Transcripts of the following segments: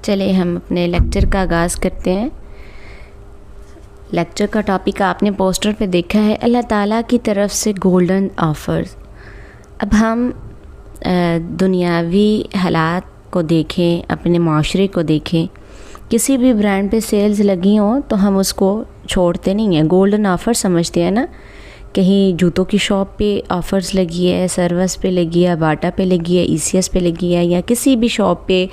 چلے ہم اپنے لیکچر کا آغاز کرتے ہیں۔ لیکچر کا ٹاپک آپ نے پوسٹر پہ دیکھا ہے، اللہ تعالیٰ کی طرف سے گولڈن آفرز۔ اب ہم دنیاوی حالات کو دیکھیں، اپنے معاشرے کو دیکھیں، کسی بھی برانڈ پہ سیلز لگی ہوں تو ہم اس کو چھوڑتے نہیں ہیں، گولڈن آفر سمجھتے ہیں نا۔ کہیں جوتوں کی شاپ پہ آفرز لگی ہے، سروس پہ لگی ہے، باٹا پہ لگی ہے، ای سی ایس پہ لگی ہے، یا کسی بھی شاپ پہ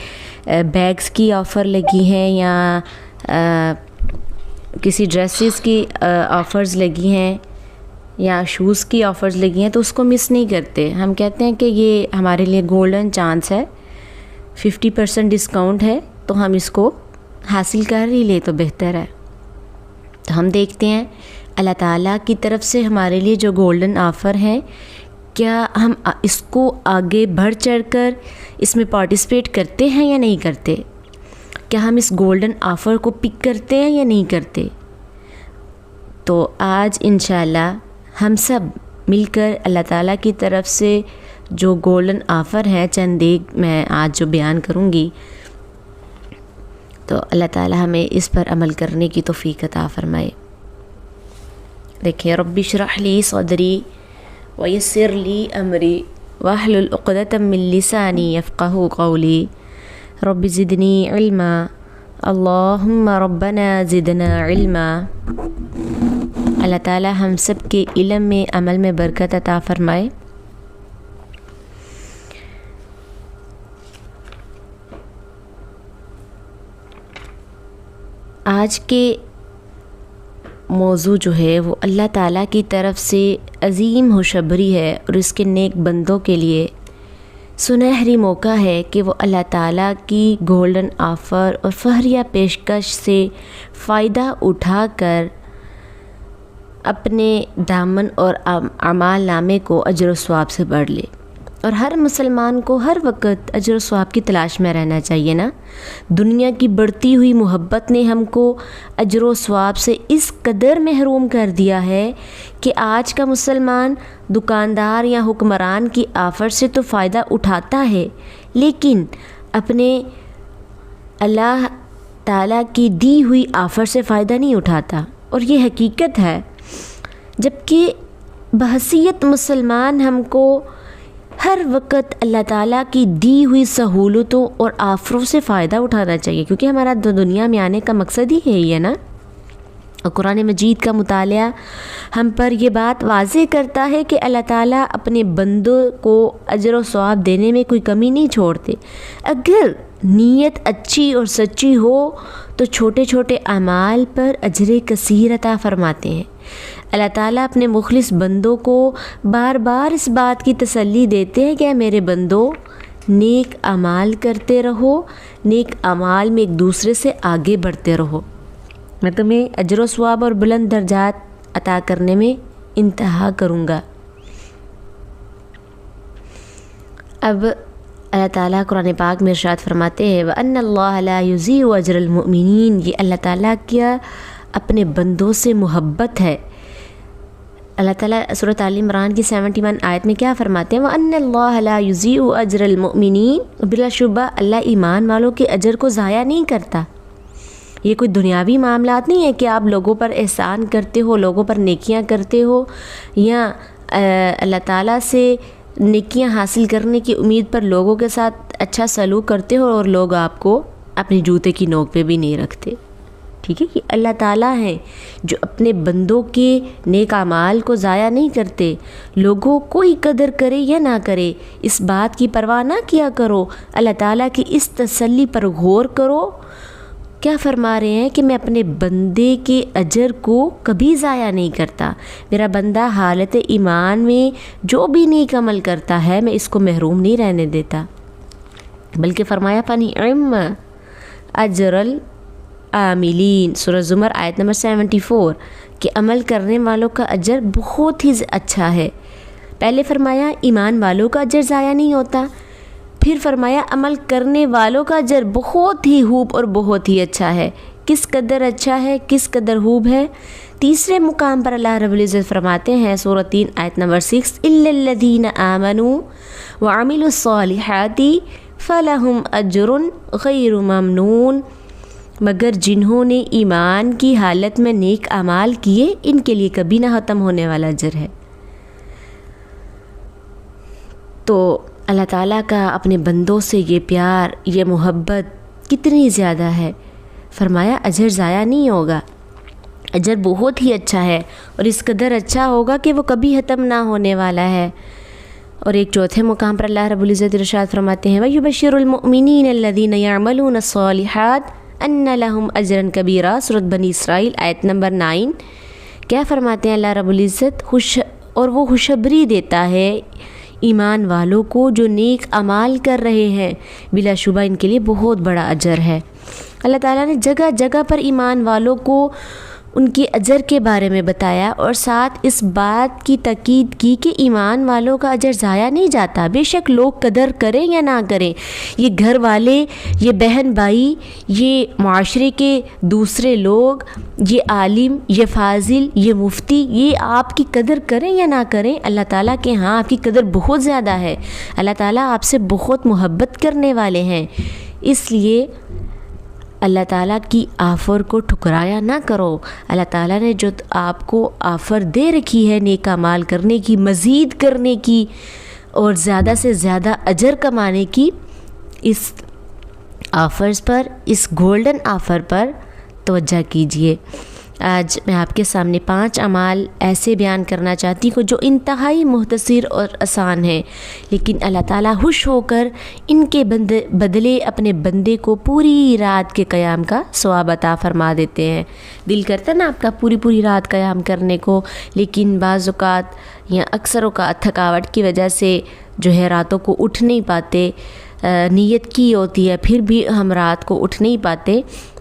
بیگز کی آفر لگی ہیں، یا کسی ڈریسز کی آفرز لگی ہیں، یا شوز کی آفرز لگی ہیں، تو اس کو مس نہیں کرتے۔ ہم کہتے ہیں کہ یہ ہمارے لیے گولڈن چانس ہے، 50% ڈسکاؤنٹ ہے، تو ہم اس کو حاصل کر ہی لیں تو بہتر ہے۔ تو ہم دیکھتے ہیں اللہ تعالیٰ کی طرف سے ہمارے لیے جو گولڈن آفر ہیں، کیا ہم اس کو آگے بڑھ چڑھ کر اس میں پارٹیسپیٹ کرتے ہیں یا نہیں کرتے؟ کیا ہم اس گولڈن آفر کو پک کرتے ہیں یا نہیں کرتے؟ تو آج انشاءاللہ ہم سب مل کر اللہ تعالیٰ کی طرف سے جو گولڈن آفر ہے چند ایک میں آج جو بیان کروں گی، تو اللہ تعالیٰ ہمیں اس پر عمل کرنے کی توفیق عطا فرمائے۔ دیکھیں، رب اشرح لی صدری ویسر لی امری واحلل عقدۃ من لسانی یفقہوا قولی رب زدنی علما اللہم ربنا زدنا علما۔ اللہ تعالیٰ ہم سب کے علم میں، عمل میں برکت عطا فرمائے۔ آج کے موضوع جو ہے وہ اللہ تعالیٰ کی طرف سے عظیم خوشخبری ہے، اور اس کے نیک بندوں کے لیے سنہری موقع ہے کہ وہ اللہ تعالیٰ کی گولڈن آفر اور فہریہ پیشکش سے فائدہ اٹھا کر اپنے دامن اور اعمال نامے کو اجر و ثواب سے بھر لے۔ اور ہر مسلمان کو ہر وقت اجر و ثواب کی تلاش میں رہنا چاہیے نا۔ دنیا کی بڑھتی ہوئی محبت نے ہم کو اجر و ثواب سے اس قدر محروم کر دیا ہے کہ آج کا مسلمان دکاندار یا حکمران کی آفر سے تو فائدہ اٹھاتا ہے، لیکن اپنے اللہ تعالیٰ کی دی ہوئی آفر سے فائدہ نہیں اٹھاتا، اور یہ حقیقت ہے۔ جبکہ بحیثیت مسلمان ہم کو ہر وقت اللہ تعالیٰ کی دی ہوئی سہولتوں اور آفروں سے فائدہ اٹھانا چاہیے، کیونکہ ہمارا دنیا میں آنے کا مقصد ہی ہے نا۔ اور قرآن مجید کا مطالعہ ہم پر یہ بات واضح کرتا ہے کہ اللہ تعالیٰ اپنے بندوں کو اجر و ثواب دینے میں کوئی کمی نہیں چھوڑتے۔ اگر نیت اچھی اور سچی ہو تو چھوٹے چھوٹے اعمال پر اجر کثیر عطا فرماتے ہیں۔ اللہ تعالیٰ اپنے مخلص بندوں کو بار بار اس بات کی تسلی دیتے ہیں کہ اے میرے بندو، نیک اعمال کرتے رہو، نیک اعمال میں ایک دوسرے سے آگے بڑھتے رہو، میں تمہیں اجر و ثواب اور بلند درجات عطا کرنے میں انتہا کروں گا۔ اب اللہ تعالیٰ قرآن پاک میں ارشاد فرماتے ہیں وَأَنَّ اللَّهَ لَا يُضِيعُ أَجْرَ الْمُؤْمِنِينَ۔ یہ اللہ تعالیٰ کیا اپنے بندوں سے محبت ہے۔ اللہ تعالیٰ سورۃ آل عمران کی 71 آیت میں کیا فرماتے ہیں؟ وَأَنَّ اللَّهَ لَا يُضِيعُ أَجْرَ الْمُؤْمِنِينَ۔ بلا شبہ اللہ ایمان والوں کے اجر کو ضائع نہیں کرتا۔ یہ کوئی دنیاوی معاملات نہیں ہے کہ آپ لوگوں پر احسان کرتے ہو، لوگوں پر نیکیاں کرتے ہو، یا اللہ تعالیٰ سے نیکیاں حاصل کرنے کی امید پر لوگوں کے ساتھ اچھا سلوک کرتے ہو، اور لوگ آپ کو اپنی جوتے کی نوک پہ بھی نہیں رکھتے۔ ٹھیک ہے کہ اللہ تعالیٰ ہیں جو اپنے بندوں کے نیک اعمال کو ضائع نہیں کرتے۔ لوگوں کوئی قدر کرے یا نہ کرے، اس بات کی پرواہ نہ کیا کرو، اللہ تعالیٰ کی اس تسلی پر غور کرو۔ کیا فرما رہے ہیں کہ میں اپنے بندے کے اجر کو کبھی ضائع نہیں کرتا۔ میرا بندہ حالت ایمان میں جو بھی نیک عمل کرتا ہے میں اس کو محروم نہیں رہنے دیتا، بلکہ فرمایا فَنِعِمَّ اجر العاملین، سورہ زمر آیت نمبر 74، کہ عمل کرنے والوں کا اجر بہت ہی اچھا ہے۔ پہلے فرمایا ایمان والوں کا اجر ضائع نہیں ہوتا، پھر فرمایا عمل کرنے والوں کا اجر بہت ہی خوب اور بہت ہی اچھا ہے۔ کس قدر اچھا ہے، کس قدر خوب ہے؟ تیسرے مقام پر اللہ رب العزت فرماتے ہیں سورہ 3 آیت نمبر 6 إِلَّا الَّذِينَ آمَنُوا وَعَمِلُوا الصَّالِحَاتِ فلہم اجر غیر ممنون، مگر جنہوں نے ایمان کی حالت میں نیک اعمال کیے ان کے لیے کبھی نہ ختم ہونے والا اجر ہے۔ تو اللہ تعالیٰ کا اپنے بندوں سے یہ پیار، یہ محبت کتنی زیادہ ہے، فرمایا اجر ضائع نہیں ہوگا، اجر بہت ہی اچھا ہے اور اس قدر اچھا ہوگا کہ وہ کبھی ختم نہ ہونے والا ہے۔ اور ایک چوتھے مقام پر اللہ رب العزت ارشاد فرماتے ہیں وَيُبَشِّرُ الْمُؤْمِنِينَ الَّذِينَ يَعْمَلُونَ الصَّالِحَاتِ أَنَّ لَهُمْ أَجْرًا كَبِيرًا، سورۃ بنی اسرائیل آیت نمبر 9۔ کیا فرماتے ہیں اللہ رب العزت؟ اور وہ خوشخبری دیتا ہے ایمان والوں کو جو نیک اعمال کر رہے ہیں، بلا شبہ ان کے لیے بہت بڑا اجر ہے۔ اللہ تعالیٰ نے جگہ جگہ پر ایمان والوں کو ان کے اجر کے بارے میں بتایا اور ساتھ اس بات کی تاکید کی کہ ایمان والوں کا اجر ضائع نہیں جاتا، بے شک لوگ قدر کریں یا نہ کریں، یہ گھر والے، یہ بہن بھائی، یہ معاشرے کے دوسرے لوگ، یہ عالم، یہ فاضل، یہ مفتی، یہ آپ کی قدر کریں یا نہ کریں، اللہ تعالیٰ کے ہاں آپ کی قدر بہت زیادہ ہے، اللہ تعالیٰ آپ سے بہت محبت کرنے والے ہیں۔ اس لیے اللہ تعالیٰ کی آفر کو ٹھکرایا نہ کرو۔ اللہ تعالیٰ نے جو آپ کو آفر دے رکھی ہے نیک اعمال کرنے کی، مزید کرنے کی اور زیادہ سے زیادہ اجر کمانے کی، اس آفرز پر، اس گولڈن آفر پر توجہ کیجیے۔ آج میں آپ کے سامنے 5 اعمال ایسے بیان کرنا چاہتی ہوں جو انتہائی مختصر اور آسان ہیں، لیکن اللہ تعالیٰ خوش ہو کر ان کے بدلے اپنے بندے کو پوری رات کے قیام کا ثواب عطا فرما دیتے ہیں۔ دل کرتا نا آپ کا پوری رات قیام کرنے کو، لیکن بعض اوقات یا اکثر اوقات تھکاوٹ کی وجہ سے جو ہے راتوں کو اٹھ نہیں پاتے، نیت کی ہوتی ہے پھر بھی ہم رات کو اٹھ نہیں پاتے،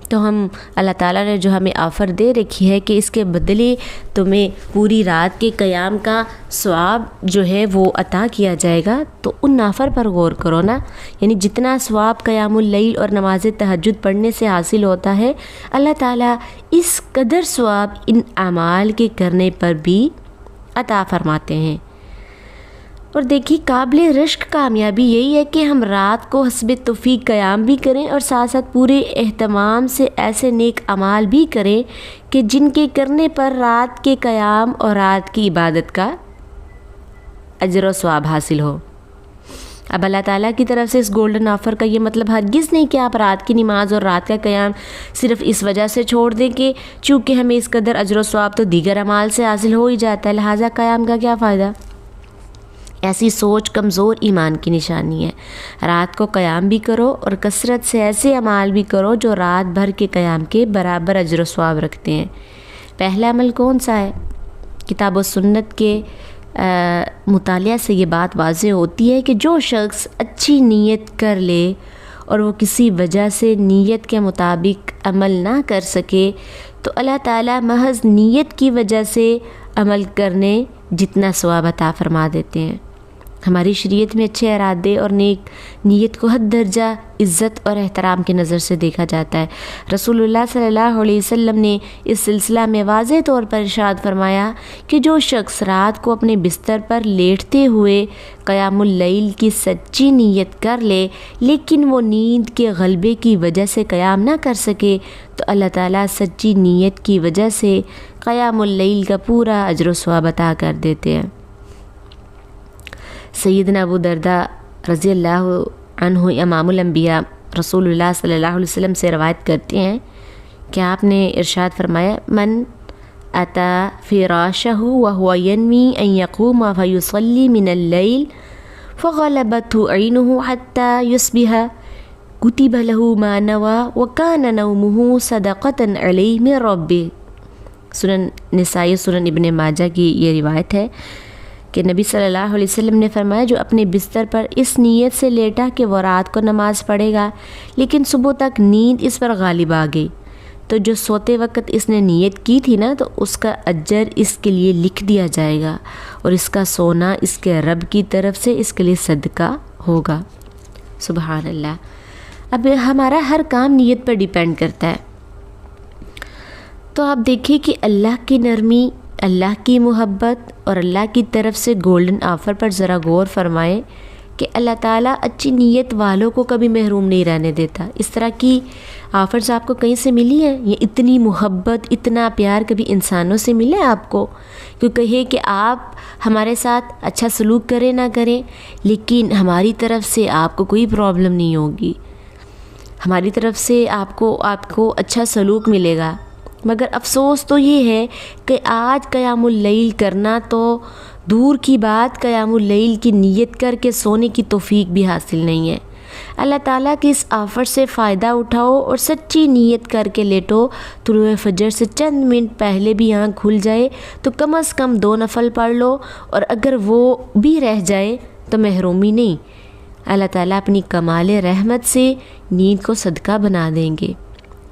تو ہم اللہ تعالیٰ نے جو ہمیں آفر دے رکھی ہے کہ اس کے بدلے تمہیں پوری رات کے قیام کا ثواب جو ہے وہ عطا کیا جائے گا، تو ان آفر پر غور کرو نا۔ یعنی جتنا ثواب قیام اللیل اور نماز تہجد پڑھنے سے حاصل ہوتا ہے، اللہ تعالیٰ اس قدر ثواب ان اعمال کے کرنے پر بھی عطا فرماتے ہیں۔ اور دیکھیے قابل رشک کامیابی یہی ہے کہ ہم رات کو حسب توفیق قیام بھی کریں اور ساتھ ساتھ پورے اہتمام سے ایسے نیک اعمال بھی کریں کہ جن کے کرنے پر رات کے قیام اور رات کی عبادت کا اجر و ثواب حاصل ہو۔ اب اللہ تعالیٰ کی طرف سے اس گولڈن آفر کا یہ مطلب ہرگز نہیں کہ آپ رات کی نماز اور رات کا قیام صرف اس وجہ سے چھوڑ دیں کہ چونکہ ہمیں اس قدر اجر و ثواب تو دیگر اعمال سے حاصل ہو ہی جاتا ہے، لہٰذا قیام کا کیا فائدہ۔ ایسی سوچ کمزور ایمان کی نشانی ہے۔ رات کو قیام بھی کرو اور کثرت سے ایسے اعمال بھی کرو جو رات بھر کے قیام کے برابر اجر و ثواب رکھتے ہیں۔ پہلا عمل کون سا ہے؟ کتاب و سنت کے مطالعہ سے یہ بات واضح ہوتی ہے کہ جو شخص اچھی نیت کر لے اور وہ کسی وجہ سے نیت کے مطابق عمل نہ کر سکے تو اللہ تعالیٰ محض نیت کی وجہ سے عمل کرنے جتنا ثواب عطا فرما دیتے ہیں۔ ہماری شریعت میں اچھے ارادے اور نیک نیت کو حد درجہ عزت اور احترام کی نظر سے دیکھا جاتا ہے۔ رسول اللہ صلی اللہ علیہ وسلم نے اس سلسلہ میں واضح طور پر ارشاد فرمایا کہ جو شخص رات کو اپنے بستر پر لیٹتے ہوئے قیام اللیل کی سچی نیت کر لے لیکن وہ نیند کے غلبے کی وجہ سے قیام نہ کر سکے تو اللہ تعالیٰ سچی نیت کی وجہ سے قیام اللیل کا پورا اجر و ثواب عطا کر دیتے ہیں۔ سیدنا ابو درداء رضی اللہ عنہ امام الانبیاء رسول اللہ صلی اللہ علیہ وسلم سے روایت کرتے ہیں کہ آپ نے ارشاد فرمایا من اتا فراشہ وهو ينوي ان يقوم فيصلي من الليل فغلبته عينه حتى يصبح كتب له ما نوى وكان نومه صدقة عليه من ربه۔ سنن نسائی سنن ابن ماجہ کی یہ روایت ہے کہ نبی صلی اللہ علیہ وسلم نے فرمایا جو اپنے بستر پر اس نیت سے لیٹا کہ وہ رات کو نماز پڑھے گا لیکن صبح تک نیند اس پر غالب آ گئی تو جو سوتے وقت اس نے نیت کی تھی نا تو اس کا اجر اس کے لیے لکھ دیا جائے گا اور اس کا سونا اس کے رب کی طرف سے اس کے لیے صدقہ ہوگا۔ سبحان اللہ۔ اب ہمارا ہر کام نیت پر ڈیپینڈ کرتا ہے، تو آپ دیکھیں کہ اللہ کی نرمی، اللہ کی محبت اور اللہ کی طرف سے گولڈن آفر پر ذرا غور فرمائیں کہ اللہ تعالیٰ اچھی نیت والوں کو کبھی محروم نہیں رہنے دیتا۔ اس طرح کی آفرز آپ کو کہیں سے ملی ہیں؟ یہ اتنی محبت، اتنا پیار کبھی انسانوں سے ملے آپ کو کہ کہے کہ آپ ہمارے ساتھ اچھا سلوک کریں نہ کریں لیکن ہماری طرف سے آپ کو کوئی پرابلم نہیں ہوگی، ہماری طرف سے آپ کو اچھا سلوک ملے گا۔ مگر افسوس تو یہ ہے کہ آج قیام اللیل کرنا تو دور کی بات، قیام اللیل کی نیت کر کے سونے کی توفیق بھی حاصل نہیں ہے۔ اللہ تعالیٰ کی اس آفر سے فائدہ اٹھاؤ اور سچی نیت کر کے لیٹو۔ طلوع فجر سے چند منٹ پہلے بھی آنکھ کھل جائے تو کم از کم 2 نفل پڑھ لو، اور اگر وہ بھی رہ جائے تو محرومی نہیں، اللہ تعالیٰ اپنی کمال رحمت سے نیند کو صدقہ بنا دیں گے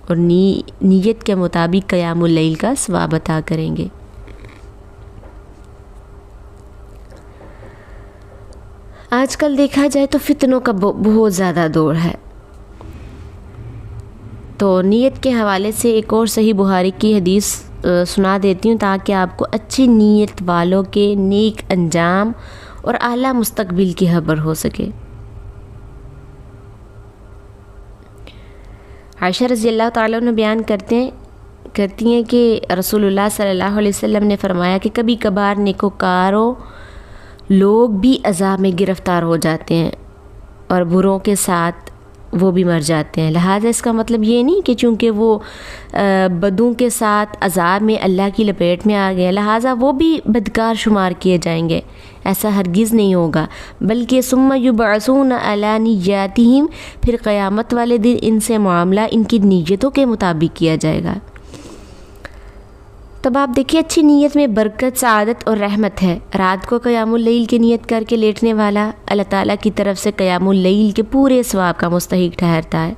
اور نیت کے مطابق قیام اللیل کا ثواب عطا کریں گے۔ آج کل دیکھا جائے تو فتنوں کا بہت زیادہ دور ہے، تو نیت کے حوالے سے ایک اور صحیح بخاری کی حدیث سنا دیتی ہوں تاکہ آپ کو اچھی نیت والوں کے نیک انجام اور اعلیٰ مستقبل کی خبر ہو سکے۔ عائشہ رضی اللہ تعالیٰ عنہ بیان کرتی ہیں کہ رسول اللہ صلی اللہ علیہ وسلم نے فرمایا کہ کبھی کبھار نیکوکاروں لوگ بھی عذاب میں گرفتار ہو جاتے ہیں اور بروں کے ساتھ وہ بھی مر جاتے ہیں، لہٰذا اس کا مطلب یہ نہیں کہ چونکہ وہ بدوں کے ساتھ عذاب میں اللہ کی لپیٹ میں آ گئے لہٰذا وہ بھی بدکار شمار کیے جائیں گے، ایسا ہرگز نہیں ہوگا، بلکہ ثم یبعثون علی نیاتہم، پھر قیامت والے دن ان سے معاملہ ان کی نیتوں کے مطابق کیا جائے گا۔ تب آپ دیکھیے اچھی نیت میں برکت، سعادت اور رحمت ہے۔ رات کو قیام اللیل کی نیت کر کے لیٹنے والا اللہ تعالیٰ کی طرف سے قیام اللیل کے پورے ثواب کا مستحق ٹھہرتا ہے۔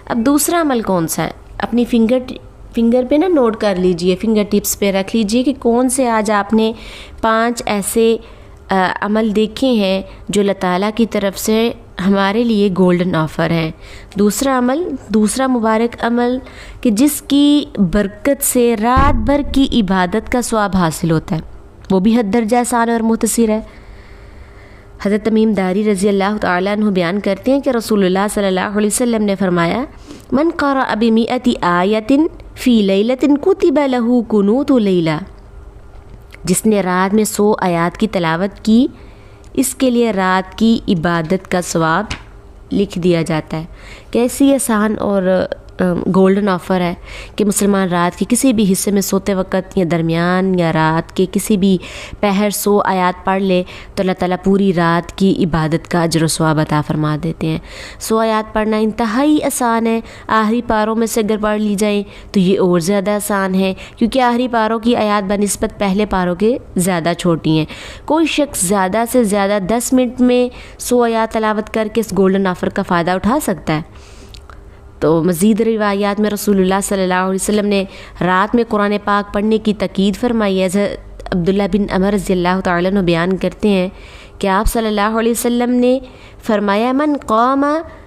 اب دوسرا عمل کون سا ہے؟ اپنی فنگر پہ نوٹ کر لیجئے، فنگر ٹپس پہ رکھ لیجئے کہ کون سے آج آپ نے 5 ایسے عمل دیکھے ہیں جو اللہ تعالیٰ کی طرف سے ہمارے لیے گولڈن آفر ہیں۔ دوسرا مبارک عمل کہ جس کی برکت سے رات بھر کی عبادت کا ثواب حاصل ہوتا ہے، وہ بھی حد درجہ آسان اور مختصر ہے۔ حضرت تمیم داری رضی اللہ تعالیٰ عنہ بیان کرتے ہیں کہ رسول اللہ صلی اللہ علیہ وسلم نے فرمایا من قرأ ب100 آیۃ فی لیلۃ کتب لہ قنوت لیلہ، جس نے رات میں 100 آیات کی تلاوت کی اس کے لیے رات کی عبادت کا ثواب لکھ دیا جاتا ہے۔ کیسی آسان اور گولڈن آفر ہے کہ مسلمان رات کے کسی بھی حصے میں سوتے وقت یا درمیان یا رات کے کسی بھی پہر 100 آیات پڑھ لے تو اللہ تعالیٰ پوری رات کی عبادت کا اجر و ثواب عطا فرما دیتے ہیں۔ 100 آیات پڑھنا انتہائی آسان ہے، آخری پاروں میں سے اگر پڑھ لی جائیں تو یہ اور زیادہ آسان ہے کیونکہ آخری پاروں کی آیات بنسبت پہلے پاروں کے زیادہ چھوٹی ہیں۔ کوئی شخص زیادہ سے زیادہ 10 منٹ میں 100 آیات تلاوت کر کے اس گولڈن آفر کا فائدہ اٹھا سکتا ہے۔ تو مزید روایات میں رسول اللہ صلی اللہ علیہ وسلم نے رات میں قرآن پاک پڑھنے کی تاکید فرمائی ہے۔ حضرت عبداللہ بن عمر رضی اللہ تعالیٰ عنہ بیان کرتے ہیں کہ آپ صلی اللہ علیہ وسلم نے فرمایا من قام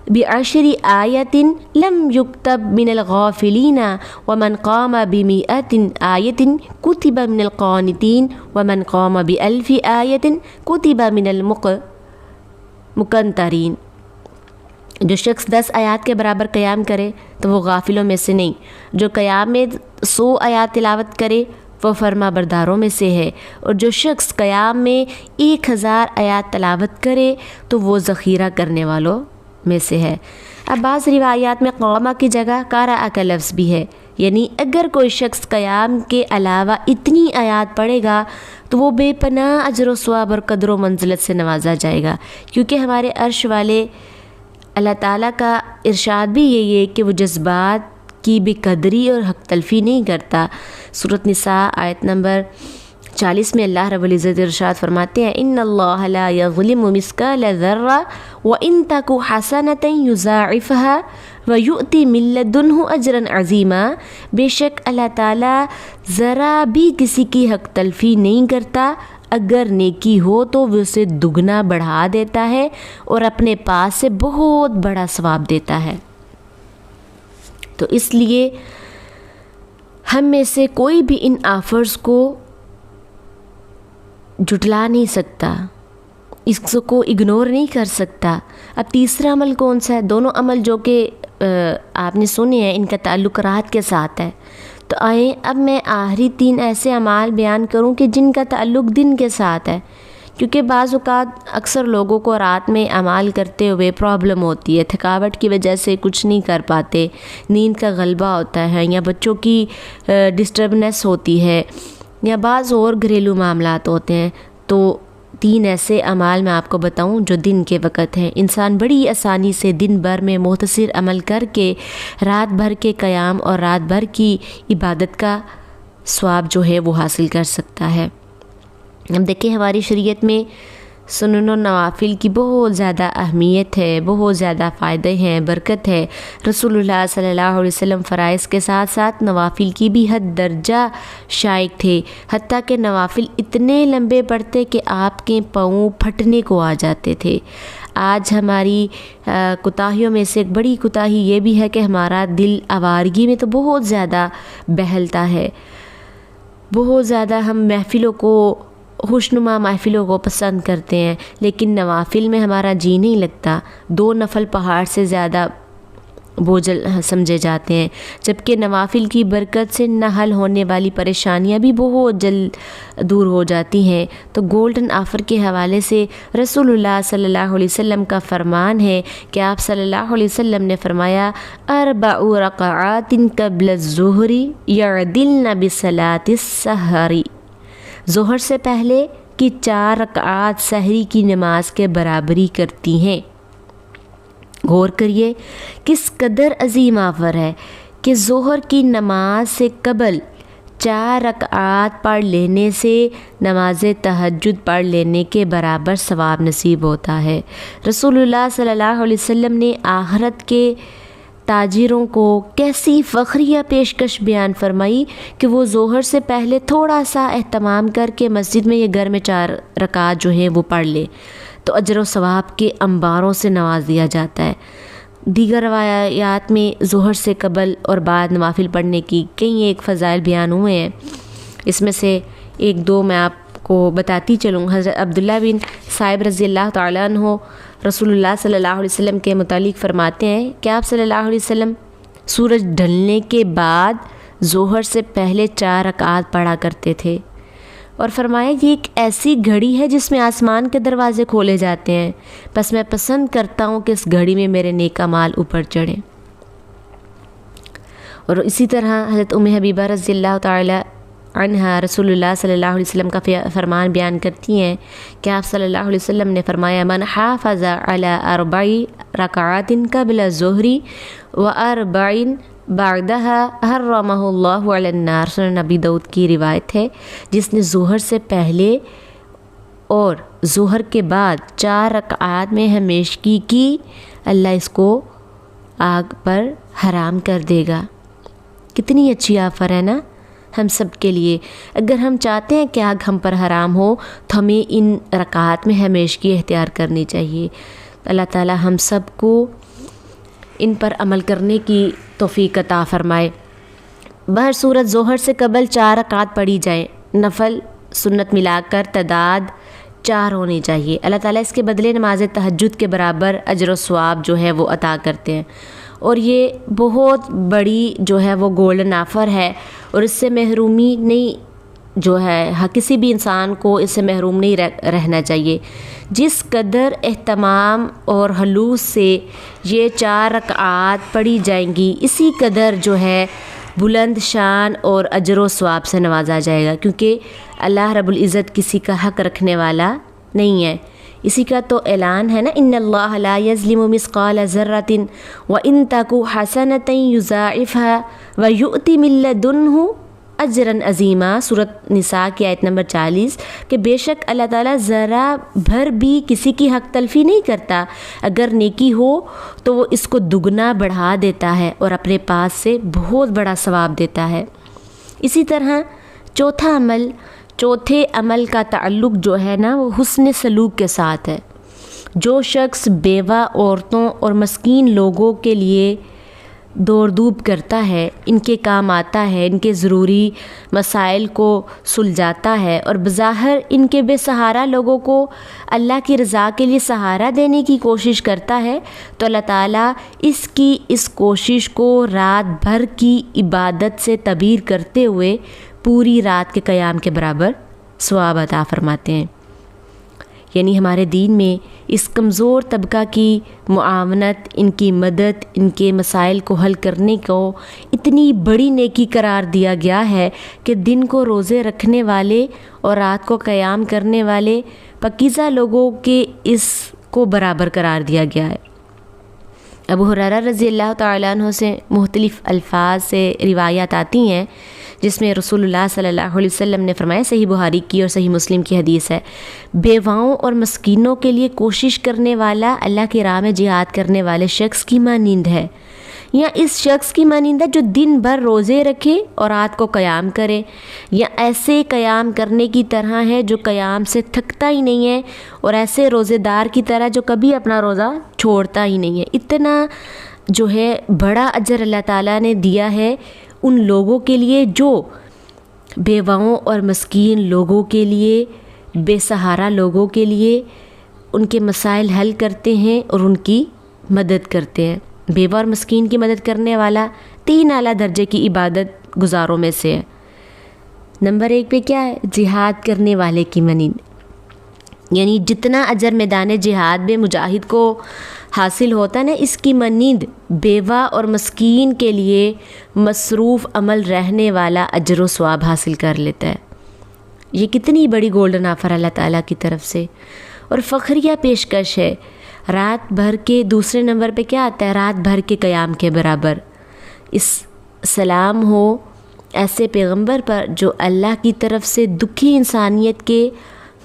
ب10 آیۃ لم یکتب من الغافلین ومن قام ب100 آیۃ کتب من القانتین ومن قام ب1000 آیۃ کتب من المقنطرین۔ جو شخص 10 آیات کے برابر قیام کرے تو وہ غافلوں میں سے نہیں، جو قیام میں 100 آیات تلاوت کرے وہ فرما برداروں میں سے ہے، اور جو شخص قیام میں 1000 آیات تلاوت کرے تو وہ ذخیرہ کرنے والوں میں سے ہے۔ اب بعض روایات میں قوما کی جگہ قرأ کا لفظ بھی ہے، یعنی اگر کوئی شخص قیام کے علاوہ اتنی آیات پڑھے گا تو وہ بے پناہ اجر و ثواب اور قدر و منزلت سے نوازا جائے گا، کیونکہ ہمارے عرش والے اللہ تعالیٰ کا ارشاد بھی یہی ہے کہ وہ جذبات کی بے قدری اور حق تلفی نہیں کرتا۔ سورۃ نساء آیت نمبر 40 میں اللہ رب العزت ارشاد فرماتے ہیں ان اللہ لا یظلم مثقال ذرہ وان تک حسنۃ یضاعفها ویؤتی من لدنہ اجرا عظیما، بے شک اللہ تعالیٰ ذرا بھی کسی کی حق تلفی نہیں کرتا، اگر نیکی ہو تو وہ اسے دگنا بڑھا دیتا ہے اور اپنے پاس سے بہت بڑا ثواب دیتا ہے۔ تو اس لیے ہم میں سے کوئی بھی ان آفرز کو جھٹلا نہیں سکتا اس کو اگنور نہیں کر سکتا۔ اب تیسرا عمل کون سا ہے؟ دونوں عمل جو کہ آپ نے سنے ہیں ان کا تعلق رات کے ساتھ ہے، تو آئیں اب میں آخری 3 ایسے اعمال بیان کروں کہ جن کا تعلق دن کے ساتھ ہے، کیونکہ بعض اوقات اکثر لوگوں کو رات میں اعمال کرتے ہوئے پرابلم ہوتی ہے، تھکاوٹ کی وجہ سے کچھ نہیں کر پاتے، نیند کا غلبہ ہوتا ہے، یا بچوں کی ڈسٹربنس ہوتی ہے، یا بعض اور گھریلو معاملات ہوتے ہیں۔ تو 3 ایسے اعمال میں آپ کو بتاؤں جو دن کے وقت ہیں، انسان بڑی آسانی سے دن بھر میں مختصر عمل کر کے رات بھر کے قیام اور رات بھر کی عبادت کا ثواب جو ہے وہ حاصل کر سکتا ہے۔ اب دیکھیں ہماری شریعت میں سنن و نوافل کی بہت زیادہ اہمیت ہے، بہت زیادہ فائدے ہیں، برکت ہے۔ رسول اللہ صلی اللہ علیہ وسلم فرائض کے ساتھ ساتھ نوافل کی بھی حد درجہ شائق تھے، حتیٰ کہ نوافل اتنے لمبے پڑتے کہ آپ کے پاؤں پھٹنے کو آ جاتے تھے۔ آج ہماری کوتاہیوں میں سے ایک بڑی کوتاہی یہ بھی ہے کہ ہمارا دل آوارگی میں تو بہت زیادہ بہلتا ہے، بہت زیادہ ہم محفلوں کو، خوشنما محفلوں کو پسند کرتے ہیں، لیکن نوافل میں ہمارا جی نہیں لگتا۔ 2 نفل پہاڑ سے زیادہ بوجھل سمجھے جاتے ہیں، جبکہ نوافل کی برکت سے نہ حل ہونے والی پریشانیاں بھی بہت جلد دور ہو جاتی ہیں۔ تو گولڈن آفر کے حوالے سے رسول اللہ صلی اللہ علیہ وسلم کا فرمان ہے کہ آپ صلی اللہ علیہ وسلم نے فرمایا 4 رکعات قبل الظہر یعدلن بصلاۃ السحر، ظہر سے پہلے کی 4 رکعات سحری کی نماز کے برابری کرتی ہیں۔ غور کریے کس قدر عظیم آفر ہے کہ ظہر کی نماز سے قبل 4 رکعات پڑھ لینے سے نماز تہجد پڑھ لینے کے برابر ثواب نصیب ہوتا ہے۔ رسول اللہ صلی اللہ علیہ وسلم نے آخرت کے تاجروں کو کیسی فخریہ پیشکش بیان فرمائی کہ وہ ظہر سے پہلے تھوڑا سا اہتمام کر کے مسجد میں یا گھر میں 4 رکعات جو ہیں وہ پڑھ لے تو اجر و ثواب کے انباروں سے نواز دیا جاتا ہے۔ دیگر روایات میں ظہر سے قبل اور بعد نوافل پڑھنے کی کئی ایک فضائل بیان ہوئے ہیں، اس میں سے 1-2 میں آپ کو بتاتی چلوں۔ حضرت عبداللہ بن صائب رضی اللہ تعالیٰ عنہ رسول اللہ صلی اللہ علیہ وسلم کے متعلق فرماتے ہیں کہ آپ صلی اللہ علیہ وسلم سورج ڈھلنے کے بعد ظہر سے پہلے 4 رکعات پڑھا کرتے تھے، اور فرمایا یہ ایک ایسی گھڑی ہے جس میں آسمان کے دروازے کھولے جاتے ہیں، بس میں پسند کرتا ہوں کہ اس گھڑی میں میرے نیک اعمال اوپر چڑھیں۔ اور اسی طرح حضرت ام حبیبہ رضی اللہ تعالی عنہا رسول اللہ صلی اللہ علیہ وسلم کا فرمان بیان کرتی ہیں کہ آپ صلی اللہ علیہ وسلم نے فرمایا من حافظ علی 4 رکعات قبل الظہر و4 بعدها حرمہ اللہ علی النار، سنن نبی داؤد کی روایت ہے، جس نے ظہر سے پہلے اور ظہر کے بعد 4 رکعات میں ہمیشگی کی، اللہ اس کو آگ پر حرام کر دے گا۔ کتنی اچھی آفر ہے نا ہم سب کے لیے۔ اگر ہم چاہتے ہیں کہ آگ ہم پر حرام ہو تو ہمیں ان رکعات میں ہمیشگی اختیار کرنی چاہیے۔ اللہ تعالی ہم سب کو ان پر عمل کرنے کی توفیق عطا فرمائے۔ بہر صورت ظہر سے قبل 4 رکعات پڑھی جائیں، نفل سنت ملا کر تعداد 4 ہونی چاہیے۔ اللہ تعالیٰ اس کے بدلے نماز تہجد کے برابر اجر و ثواب جو ہے وہ عطا کرتے ہیں، اور یہ بہت بڑی جو ہے وہ گولڈن آفر ہے، اور اس سے محرومی نہیں جو ہے کسی بھی انسان کو اس سے محروم نہیں رہنا چاہیے۔ جس قدر اہتمام اور خلوص سے یہ 4 رکعات پڑھی جائیں گی، اسی قدر جو ہے بلند شان اور اجر و ثواب سے نوازا جائے گا، کیونکہ اللہ رب العزت کسی کا حق رکھنے والا نہیں ہے۔ اسی کا تو اعلان ہے نا، ان اللہ لا یظلم مثقال ذرۃ وان تک حسنۃ یضاعفها ویؤت من لدنہ اجرا عظیما، سورۃ نساء کی آیت نمبر 40، کہ بے شک اللہ تعالیٰ ذرا بھر بھی کسی کی حق تلفی نہیں کرتا، اگر نیکی ہو تو وہ اس کو دگنا بڑھا دیتا ہے اور اپنے پاس سے بہت بڑا ثواب دیتا ہے۔ اسی طرح چوتھے عمل کا تعلق جو ہے نا وہ حسن سلوک کے ساتھ ہے۔ جو شخص بیوہ عورتوں اور مسکین لوگوں کے لیے دوڑ دھوپ کرتا ہے، ان کے کام آتا ہے، ان کے ضروری مسائل کو سلجھاتا ہے اور بظاہر ان کے بے سہارا لوگوں کو اللہ کی رضا کے لیے سہارا دینے کی کوشش کرتا ہے، تو اللہ تعالیٰ اس کی اس کوشش کو رات بھر کی عبادت سے تعبیر کرتے ہوئے پوری رات کے قیام کے برابر ثواب عطا فرماتے ہیں۔ یعنی ہمارے دین میں اس کمزور طبقہ کی معاونت، ان کی مدد، ان کے مسائل کو حل کرنے کو اتنی بڑی نیکی قرار دیا گیا ہے کہ دن کو روزے رکھنے والے اور رات کو قیام کرنے والے پاکیزہ لوگوں کے اس کو برابر قرار دیا گیا ہے۔ ابو ہریرہ رضی اللہ تعالیٰ عنہ سے مختلف الفاظ سے روایات آتی ہیں، جس میں رسول اللہ صلی اللہ علیہ وسلم نے فرمایا، صحیح بخاری کی اور صحیح مسلم کی حدیث ہے، بیواؤں اور مسکینوں کے لیے کوشش کرنے والا اللہ کی راہ میں جہاد کرنے والے شخص کی مانند ہے، یا اس شخص کی مانند ہے جو دن بھر روزے رکھے اور رات کو قیام کرے، یا ایسے قیام کرنے کی طرح ہے جو قیام سے تھکتا ہی نہیں ہے، اور ایسے روزے دار کی طرح جو کبھی اپنا روزہ چھوڑتا ہی نہیں ہے۔ اتنا جو ہے بڑا اجر اللہ تعالیٰ نے دیا ہے ان لوگوں کے لیے جو بیواؤں اور مسکین لوگوں کے لیے، بے سہارا لوگوں کے لیے ان کے مسائل حل کرتے ہیں اور ان کی مدد کرتے ہیں۔ بیوہ اور مسکین کی مدد کرنے والا 3 اعلیٰ درجے کی عبادت گزاروں میں سے ہے۔ نمبر 1 پہ کیا ہے؟ جہاد کرنے والے کی مانند، یعنی جتنا اجر میدان جہاد میں مجاہد کو حاصل ہوتا ہے نا، اس کی مانند بیوہ اور مسکین کے لیے مصروف عمل رہنے والا اجر و ثواب حاصل کر لیتا ہے۔ یہ کتنی بڑی گولڈن آفر اللہ تعالیٰ کی طرف سے، اور فخریہ پیشکش ہے۔ رات بھر کے دوسرے نمبر پہ کیا آتا ہے؟ رات بھر کے قیام کے برابر۔ اس سلام ہو ایسے پیغمبر پر جو اللہ کی طرف سے دکھی انسانیت کے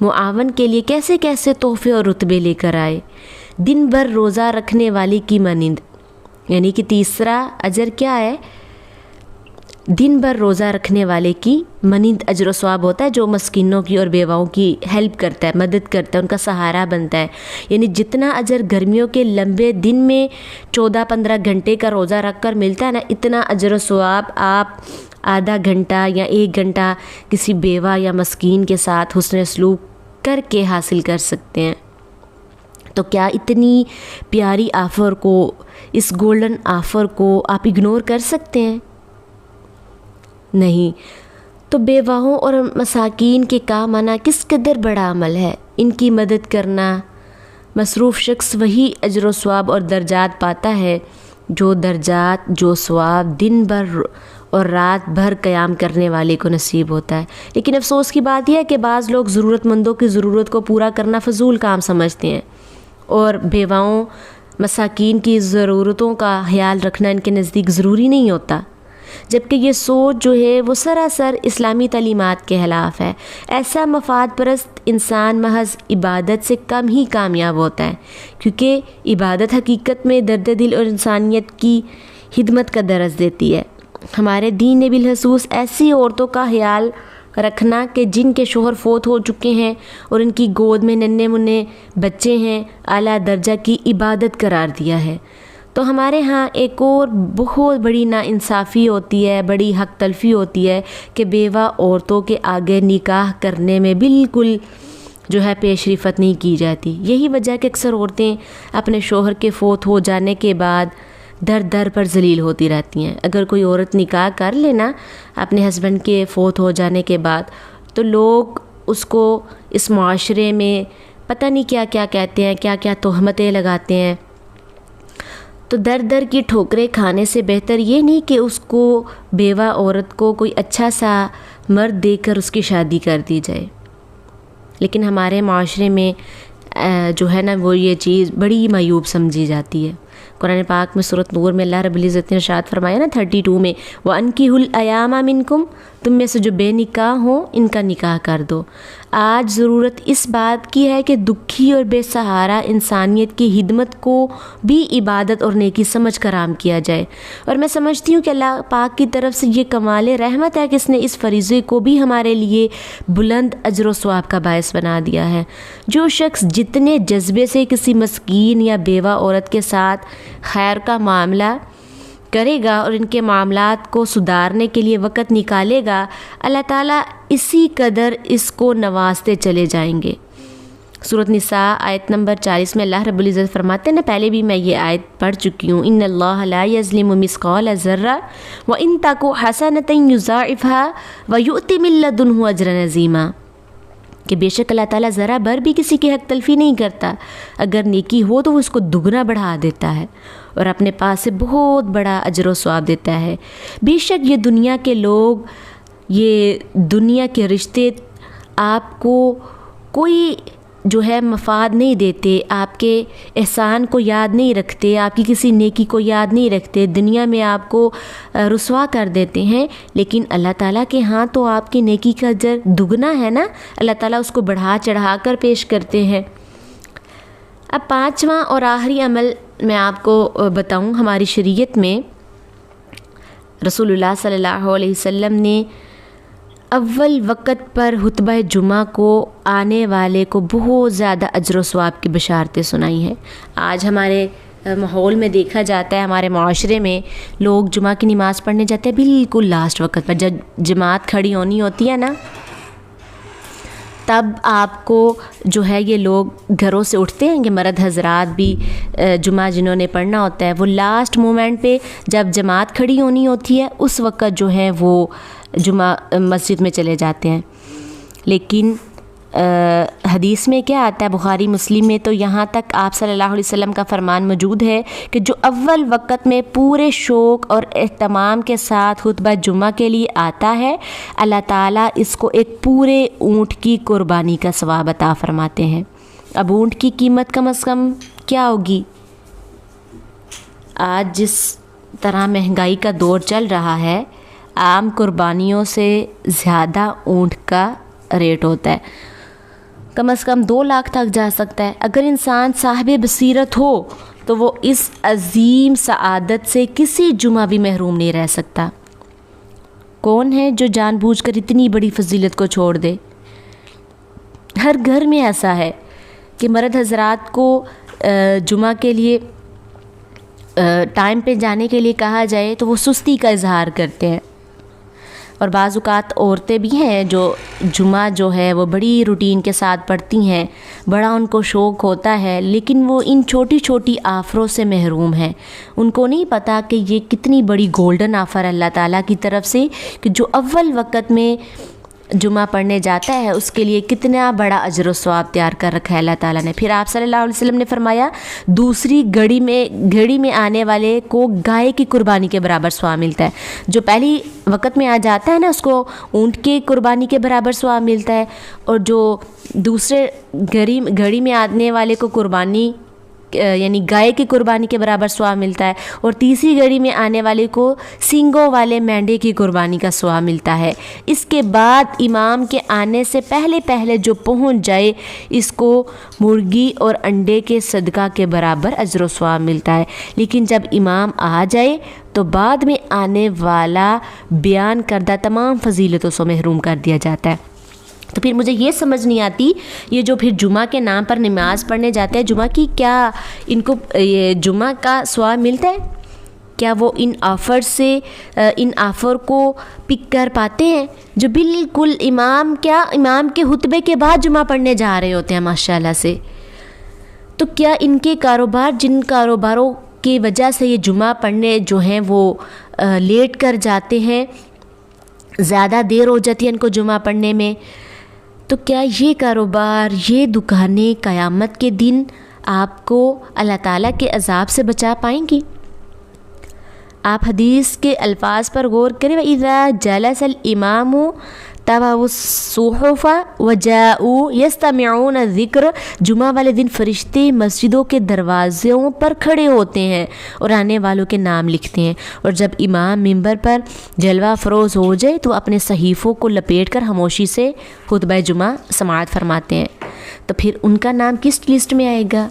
معاون کے لیے کیسے کیسے تحفے اور رتبے لے کر آئے، دن بھر روزہ رکھنے والی کی مانند۔ یعنی کہ تیسرا اجر کیا ہے؟ دن بھر روزہ رکھنے والے کی مانند اجر و ثواب ہوتا ہے، جو مسکینوں کی اور بیواؤں کی ہیلپ کرتا ہے، مدد کرتا ہے، ان کا سہارا بنتا ہے۔ یعنی جتنا اجر گرمیوں کے لمبے دن میں 14-15 گھنٹے کا روزہ رکھ کر ملتا ہے نا، اتنا اجر و ثواب آپ آدھا گھنٹہ یا 1 گھنٹہ کسی بیوہ یا مسکین کے ساتھ حسن سلوک کر کے حاصل کر سکتے ہیں۔ تو کیا اتنی پیاری آفر کو، اس گولڈن آفر کو آپ اگنور کر سکتے ہیں؟ نہیں۔ تو بیواہوں اور مساکین کے کام آنا کس قدر بڑا عمل ہے، ان کی مدد کرنا۔ مصروف شخص وہی اجر و ثواب اور درجات پاتا ہے جو درجات، جو ثواب دن بھر اور رات بھر قیام کرنے والے کو نصیب ہوتا ہے۔ لیکن افسوس کی بات یہ ہے کہ بعض لوگ ضرورت مندوں کی ضرورت کو پورا کرنا فضول کام سمجھتے ہیں، اور بیواؤں مساکین کی ضرورتوں کا خیال رکھنا ان کے نزدیک ضروری نہیں ہوتا، جبکہ یہ سوچ جو ہے وہ سراسر اسلامی تعلیمات کے خلاف ہے۔ ایسا مفاد پرست انسان محض عبادت سے کم ہی کامیاب ہوتا ہے، کیونکہ عبادت حقیقت میں درد دل اور انسانیت کی خدمت کا درس دیتی ہے۔ ہمارے دین نے بالخصوص ایسی عورتوں کا خیال رکھنا کہ جن کے شوہر فوت ہو چکے ہیں اور ان کی گود میں ننھے منھے بچے ہیں، اعلیٰ درجہ کی عبادت قرار دیا ہے۔ تو ہمارے ہاں ایک اور بہت بڑی ناانصافی ہوتی ہے، بڑی حق تلفی ہوتی ہے کہ بیوہ عورتوں کے آگے نکاح کرنے میں بالکل جو ہے پیش رفت نہیں کی جاتی۔ یہی وجہ کہ اکثر عورتیں اپنے شوہر کے فوت ہو جانے کے بعد در در پر ذلیل ہوتی رہتی ہیں۔ اگر کوئی عورت نکاح کر لینا اپنے ہسبینڈ کے فوت ہو جانے کے بعد، تو لوگ اس کو اس معاشرے میں پتہ نہیں کیا کیا کہتے ہیں، کیا کیا تہمتیں لگاتے ہیں۔ تو در در کی ٹھوکریں کھانے سے بہتر یہ نہیں کہ اس کو، بیوہ عورت کو، کوئی اچھا سا مرد دے کر اس کی شادی کر دی جائے۔ لیکن ہمارے معاشرے میں جو ہے نا وہ یہ چیز بڑی معیوب سمجھی جاتی ہے۔ قرآن پاک میں سورۃ نور میں اللہ رب العزت نے ارشاد فرمایا نا 32 میں، وَأَنْكِحُوا الْأَيَامَ مِنْكُمْ، تم میں سے جو بے نکاح ہوں ان کا نکاح کر دو۔ آج ضرورت اس بات کی ہے کہ دکھی اور بے سہارا انسانیت کی خدمت کو بھی عبادت اور نیکی سمجھ کر عام کیا جائے، اور میں سمجھتی ہوں کہ اللہ پاک کی طرف سے یہ کمال رحمت ہے کہ اس نے اس فریضے کو بھی ہمارے لیے بلند اجر و ثواب کا باعث بنا دیا ہے۔ جو شخص جتنے جذبے سے کسی مسکین یا بیوہ عورت کے ساتھ خیر کا معاملہ کرے گا اور ان کے معاملات کو سدھارنے کے لیے وقت نکالے گا، اللہ تعالیٰ اسی قدر اس کو نوازتے چلے جائیں گے۔ سورۃ نساء آیت نمبر 40 میں اللہ رب العزت فرماتے ہیں نا، پہلے بھی میں یہ آیت پڑھ چکی ہوں، ان اللہ لا یظلم مثقال ذرہ وان تک حسنۃ یضاعفها ویؤتی من لدنہ اجرا عظیما، کہ بے شک اللہ تعالیٰ ذرا بھر بھی کسی کی حق تلفی نہیں کرتا، اگر نیکی ہو تو وہ اس کو دگنا بڑھا دیتا ہے اور اپنے پاس سے بہت بڑا اجر و ثواب دیتا ہے۔ بے شک یہ دنیا کے لوگ، یہ دنیا کے رشتے آپ کو کوئی جو ہے مفاد نہیں دیتے، آپ کے احسان کو یاد نہیں رکھتے، آپ کی کسی نیکی کو یاد نہیں رکھتے، دنیا میں آپ کو رسوا کر دیتے ہیں، لیکن اللہ تعالیٰ کے ہاں تو آپ کی نیکی کا اجر دگنا ہے نا، اللہ تعالیٰ اس کو بڑھا چڑھا کر پیش کرتے ہیں۔ اب پانچواں اور آخری عمل میں آپ کو بتاؤں، ہماری شریعت میں رسول اللہ صلی اللہ علیہ وسلم نے اول وقت پر خطبہ جمعہ کو آنے والے کو بہت زیادہ اجر و ثواب کی بشارتیں سنائی ہیں۔ آج ہمارے ماحول میں دیکھا جاتا ہے، ہمارے معاشرے میں لوگ جمعہ کی نماز پڑھنے جاتے ہیں بالکل لاسٹ وقت پر، جب جماعت کھڑی ہونی ہوتی ہے نا، تب آپ کو جو ہے یہ لوگ گھروں سے اٹھتے ہیں کہ مرد حضرات بھی جمعہ جنہوں نے پڑھنا ہوتا ہے وہ لاسٹ مومنٹ پہ جب جماعت کھڑی ہونی ہوتی ہے اس وقت جو ہے وہ جمعہ مسجد میں چلے جاتے ہیں۔ لیکن حدیث میں کیا آتا ہے، بخاری مسلم میں تو یہاں تک آپ صلی اللہ علیہ وسلم کا فرمان موجود ہے کہ جو اول وقت میں پورے شوق اور اہتمام کے ساتھ خطبہ جمعہ کے لیے آتا ہے، اللہ تعالیٰ اس کو ایک پورے اونٹ کی قربانی کا ثواب عطا فرماتے ہیں۔ اب اونٹ کی قیمت کم از کم کیا ہوگی؟ آج جس طرح مہنگائی کا دور چل رہا ہے، عام قربانیوں سے زیادہ اونٹ کا ریٹ ہوتا ہے، کم از کم 2 لاکھ تک جا سکتا ہے۔ اگر انسان صاحب بصیرت ہو تو وہ اس عظیم سعادت سے کسی جمعہ بھی محروم نہیں رہ سکتا۔ کون ہے جو جان بوجھ کر اتنی بڑی فضیلت کو چھوڑ دے؟ ہر گھر میں ایسا ہے کہ مرد حضرات کو جمعہ کے لیے ٹائم پہ جانے کے لیے کہا جائے تو وہ سستی کا اظہار کرتے ہیں، اور بعض اوقات عورتیں بھی ہیں جو جمعہ جو ہے وہ بڑی روٹین کے ساتھ پڑھتی ہیں، بڑا ان کو شوق ہوتا ہے، لیکن وہ ان چھوٹی چھوٹی آفروں سے محروم ہیں۔ ان کو نہیں پتہ کہ یہ کتنی بڑی گولڈن آفر اللہ تعالیٰ کی طرف سے کہ جو اول وقت میں جمعہ پڑھنے جاتا ہے اس کے لیے کتنا بڑا اجر و ثواب تیار کر رکھا ہے اللہ تعالیٰ نے۔ پھر آپ صلی اللہ علیہ وسلم نے فرمایا دوسری گھڑی میں آنے والے کو گائے کی قربانی کے برابر ثواب ملتا ہے۔ جو پہلی وقت میں آ جاتا ہے نا اس کو اونٹ کی قربانی کے برابر ثواب ملتا ہے، اور جو دوسرے گھڑی میں آنے والے کو قربانی یعنی گائے کی قربانی کے برابر ثواب ملتا ہے، اور تیسری گھڑی میں آنے والے کو سینگوں والے مینڈے کی قربانی کا ثواب ملتا ہے۔ اس کے بعد امام کے آنے سے پہلے جو پہنچ جائے اس کو مرغی اور انڈے کے صدقہ کے برابر اجر و ثواب ملتا ہے۔ لیکن جب امام آ جائے تو بعد میں آنے والا بیان کردہ تمام فضیلتوں سے محروم کر دیا جاتا ہے۔ تو پھر مجھے یہ سمجھ نہیں آتی، یہ جو پھر جمعہ کے نام پر نماز پڑھنے جاتے ہیں، جمعہ کی کیا ان کو یہ جمعہ کا ثواب ملتا ہے؟ کیا وہ ان آفر کو پک کر پاتے ہیں جو بالکل امام کے خطبے کے بعد جمعہ پڑھنے جا رہے ہوتے ہیں ماشاءاللہ سے؟ تو کیا ان کے کاروبار، جن کاروباروں کی وجہ سے یہ جمعہ پڑھنے جو ہیں وہ لیٹ کر جاتے ہیں، زیادہ دیر ہو جاتی ہے ان کو جمعہ پڑھنے میں، تو کیا یہ کاروبار، یہ دکانیں قیامت کے دن آپ کو اللہ تعالیٰ کے عذاب سے بچا پائیں گی؟ آپ حدیث کے الفاظ پر غور کریں، وَإِذَا جَلَسَ الْإِمَامُ تَبَعُوا الصُّحُفَ وَجَاءُوا يَسْتَمِعُونَ الذِّكْرَ، جمعہ والے دن فرشتے مسجدوں کے دروازوں پر کھڑے ہوتے ہیں اور آنے والوں کے نام لکھتے ہیں، اور جب امام منبر پر جلوہ فروز ہو جائے تو اپنے صحیفوں کو لپیٹ کر خاموشی سے خطبہ جمعہ سماعت فرماتے ہیں۔ تو پھر ان کا نام کس لسٹ میں آئے گا؟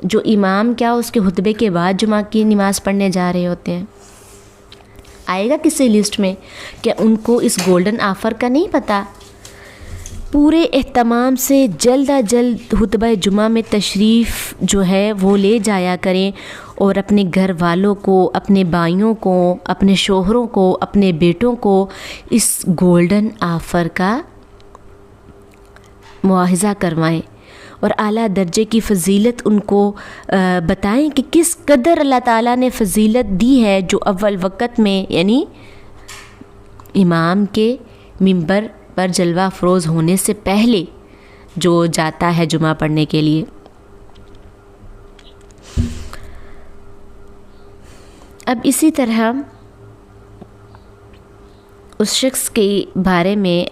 جو امام کیا اس کے خطبے کے بعد جمعہ کی نماز پڑھنے جا رہے ہوتے ہیں، آئے گا کسی لسٹ میں؟ کہ ان کو اس گولڈن آفر کا نہیں پتہ؟ پورے اہتمام سے جلد از جلد خطبہ جمعہ میں تشریف جو ہے وہ لے جایا کریں اور اپنے گھر والوں کو، اپنے بھائیوں کو، اپنے شوہروں کو، اپنے بیٹوں کو اس گولڈن آفر کا مواخذہ کروائیں اور اعلیٰ درجے کی فضیلت ان کو بتائیں کہ کس قدر اللہ تعالیٰ نے فضیلت دی ہے جو اول وقت میں یعنی امام کے منبر پر جلوہ افروز ہونے سے پہلے جو جاتا ہے جمعہ پڑھنے کے لیے۔ اب اسی طرح اس شخص کے بارے میں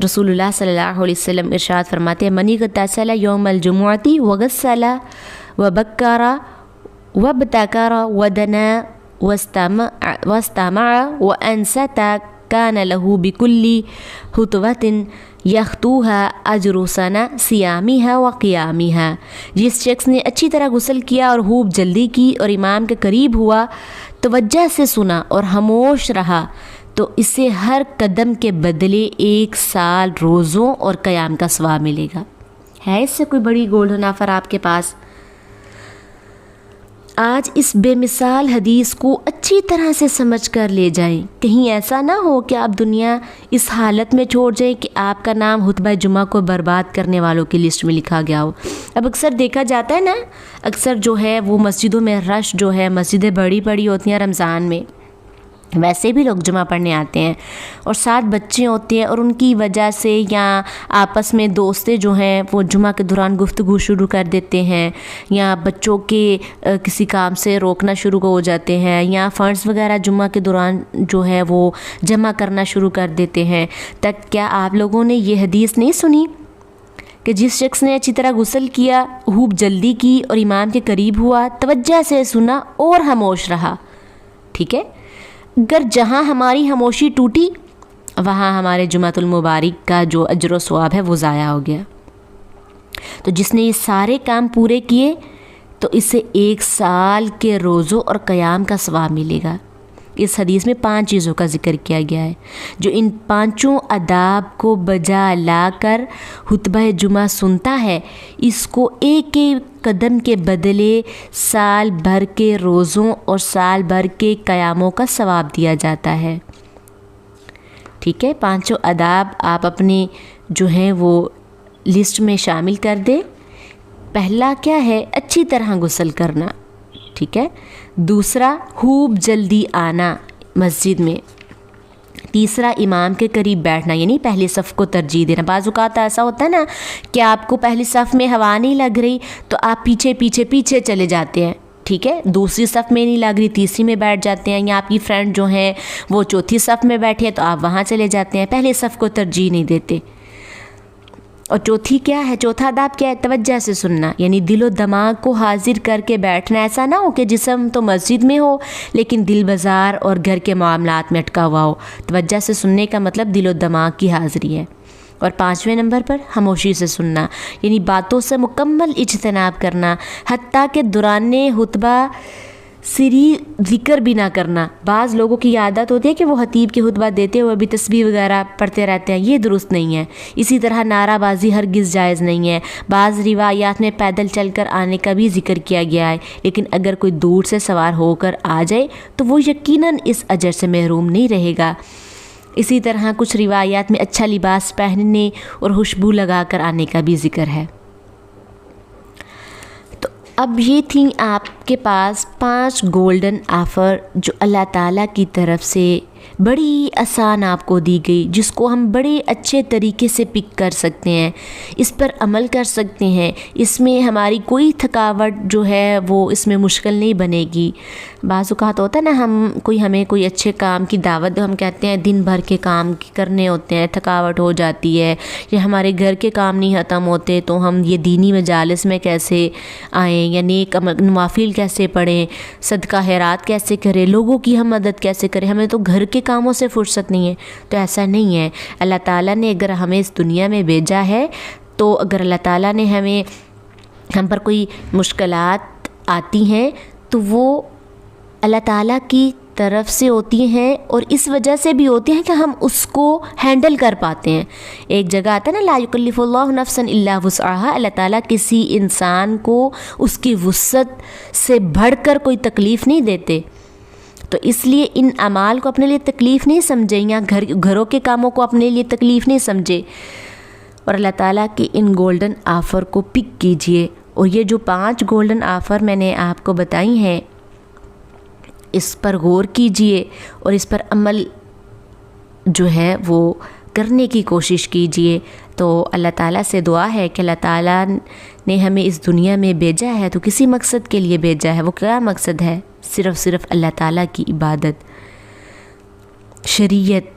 رسول اللہ صلی اللہ علیہ وسلم ارشاد فرماتے ہیں، من اغتسل یوم الجمعۃ وغسل وبکر وابتکر ودنا واستمع وانصت کان له بکل خطوۃ یخطوها اجر سنہ صیامها وقیامها۔ جس شخص نے اچھی طرح غسل کیا اور خوب جلدی کی اور امام کے قریب ہوا، توجہ سے سنا اور خاموش رہا تو اسے ہر قدم کے بدلے 1 سال روزوں اور قیام کا ثواب ملے گا۔ ہے اس سے کوئی بڑی گولڈن آفر آپ کے پاس؟ آج اس بے مثال حدیث کو اچھی طرح سے سمجھ کر لے جائیں، کہیں ایسا نہ ہو کہ آپ دنیا اس حالت میں چھوڑ جائیں کہ آپ کا نام خطبہ جمعہ کو برباد کرنے والوں کی لسٹ میں لکھا گیا ہو۔ اب اکثر دیکھا جاتا ہے نا، اکثر جو ہے وہ مسجدوں میں رش جو ہے، مسجدیں بڑی بڑی ہوتی ہیں رمضان میں، ویسے بھی لوگ جمعہ پڑھنے آتے ہیں اور 7 بچے ہوتے ہیں اور ان کی وجہ سے یا آپس میں دوستیں جو ہیں وہ جمعہ کے دوران گفتگو شروع کر دیتے ہیں یا بچوں کے کسی کام سے روکنا شروع ہو جاتے ہیں یا فنڈز وغیرہ جمعہ کے دوران جو ہے وہ جمع کرنا شروع کر دیتے ہیں۔ تک کیا آپ لوگوں نے یہ حدیث نہیں سنی کہ جس شخص نے اچھی طرح غسل کیا، خوب جلدی کی اور امام کے قریب ہوا، توجہ سے سنا اور خاموش رہا؟ ٹھیک ہے، اگر جہاں ہماری خاموشی ٹوٹی وہاں ہمارے جمعۃ المبارک کا جو اجر و ثواب ہے وہ ضائع ہو گیا۔ تو جس نے یہ سارے کام پورے کیے تو اسے 1 سال کے روزوں اور قیام کا ثواب ملے گا۔ اس حدیث میں 5 چیزوں کا ذکر کیا گیا ہے، جو ان 5 آداب کو بجا لا کر خطبہ جمعہ سنتا ہے، اس کو ایک قدم کے بدلے سال بھر کے روزوں اور سال بھر کے قیاموں کا ثواب دیا جاتا ہے۔ ٹھیک ہے، 5 آداب آپ اپنے جو ہیں وہ لسٹ میں شامل کر دیں۔ پہلا کیا ہے؟ اچھی طرح غسل کرنا، ٹھیک ہے۔ دوسرا، خوب جلدی آنا مسجد میں۔ تیسرا، امام کے قریب بیٹھنا، یعنی پہلی صف کو ترجیح دینا۔ بعض اوقات ایسا ہوتا ہے نا کہ آپ کو پہلی صف میں ہوا نہیں لگ رہی تو آپ پیچھے چلے جاتے ہیں، ٹھیک ہے، دوسری صف میں نہیں لگ رہی تیسری میں بیٹھ جاتے ہیں، یا آپ کی فرینڈ جو ہیں وہ چوتھی صف میں بیٹھے ہیں تو آپ وہاں چلے جاتے ہیں، پہلی صف کو ترجیح نہیں دیتے۔ اور چوتھا آداب کیا ہے؟ توجہ سے سننا، یعنی دل و دماغ کو حاضر کر کے بیٹھنا۔ ایسا نہ ہو کہ جسم تو مسجد میں ہو لیکن دل بازار اور گھر کے معاملات میں اٹکا ہوا ہو۔ توجہ سے سننے کا مطلب دل و دماغ کی حاضری ہے۔ اور 5ویں نمبر پر خاموشی سے سننا، یعنی باتوں سے مکمل اجتناب کرنا، حتیٰ کہ دوران خطبہ سری ذکر بھی نہ کرنا۔ بعض لوگوں کی عادت ہوتی ہے کہ وہ خطیب کی خطبہ دیتے ہوئے بھی تسبیح وغیرہ پڑھتے رہتے ہیں، یہ درست نہیں ہے۔ اسی طرح نعرہ بازی ہرگز جائز نہیں ہے۔ بعض روایات میں پیدل چل کر آنے کا بھی ذکر کیا گیا ہے، لیکن اگر کوئی دور سے سوار ہو کر آ جائے تو وہ یقیناً اس اجر سے محروم نہیں رہے گا۔ اسی طرح کچھ روایات میں اچھا لباس پہننے اور خوشبو لگا کر آنے کا بھی ذکر ہے۔ تو اب یہ تھیں آپ کے پاس 5 گولڈن آفر جو اللہ تعالیٰ کی طرف سے بڑی آسان آپ کو دی گئی، جس کو ہم بڑے اچھے طریقے سے پک کر سکتے ہیں، اس پر عمل کر سکتے ہیں۔ اس میں ہماری کوئی تھکاوٹ جو ہے وہ اس میں مشکل نہیں بنے گی۔ بعض اوقات ہوتا ہے نا، ہمیں کوئی اچھے کام کی دعوت، ہم کہتے ہیں دن بھر کے کام کرنے ہوتے ہیں، تھکاوٹ ہو جاتی ہے، یا ہمارے گھر کے کام نہیں ختم ہوتے تو ہم یہ دینی مجالس میں کیسے آئیں، یا نیک نوافل کیسے پڑھیں، صدقہ خیرات کیسے کریں، لوگوں کی ہم مدد کیسے کریں، ہمیں تو گھر کے کاموں سے فرصت نہیں ہے۔ تو ایسا نہیں ہے، اللہ تعالیٰ نے اگر ہمیں اس دنیا میں بھیجا ہے تو اگر اللہ تعالیٰ نے ہم پر کوئی مشکلات آتی ہیں تو وہ اللہ تعالیٰ کی طرف سے ہوتی ہیں اور اس وجہ سے بھی ہوتی ہیں کہ ہم اس کو ہینڈل کر پاتے ہیں۔ ایک جگہ آتا ہے نا لا یکلف اللہ نفسا الا وسعها، اللہ تعالیٰ کسی انسان کو اس کی وسعت سے بڑھ کر کوئی تکلیف نہیں دیتے، تو اس لیے ان اعمال کو اپنے لیے تکلیف نہیں سمجھیں یا گھروں کے کاموں کو اپنے لیے تکلیف نہیں سمجھے، اور اللہ تعالیٰ کے ان گولڈن آفر کو پک کیجئے۔ اور یہ جو 5 گولڈن آفر میں نے آپ کو بتائی ہیں، اس پر غور کیجئے اور اس پر عمل جو ہے وہ کرنے کی کوشش کیجئے۔ تو اللہ تعالیٰ سے دعا ہے کہ اللہ تعالیٰ نے ہمیں اس دنیا میں بھیجا ہے تو کسی مقصد کے لیے بھیجا ہے۔ وہ کیا مقصد ہے؟ صرف اللہ تعالیٰ کی عبادت، شریعت،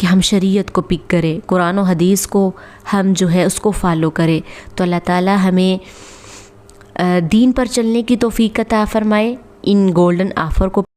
کہ ہم شریعت کو پک کریں، قرآن و حدیث کو ہم جو ہے اس کو فالو کریں۔ تو اللہ تعالیٰ ہمیں دین پر چلنے کی توفیق عطا فرمائے، ان گولڈن آفر کو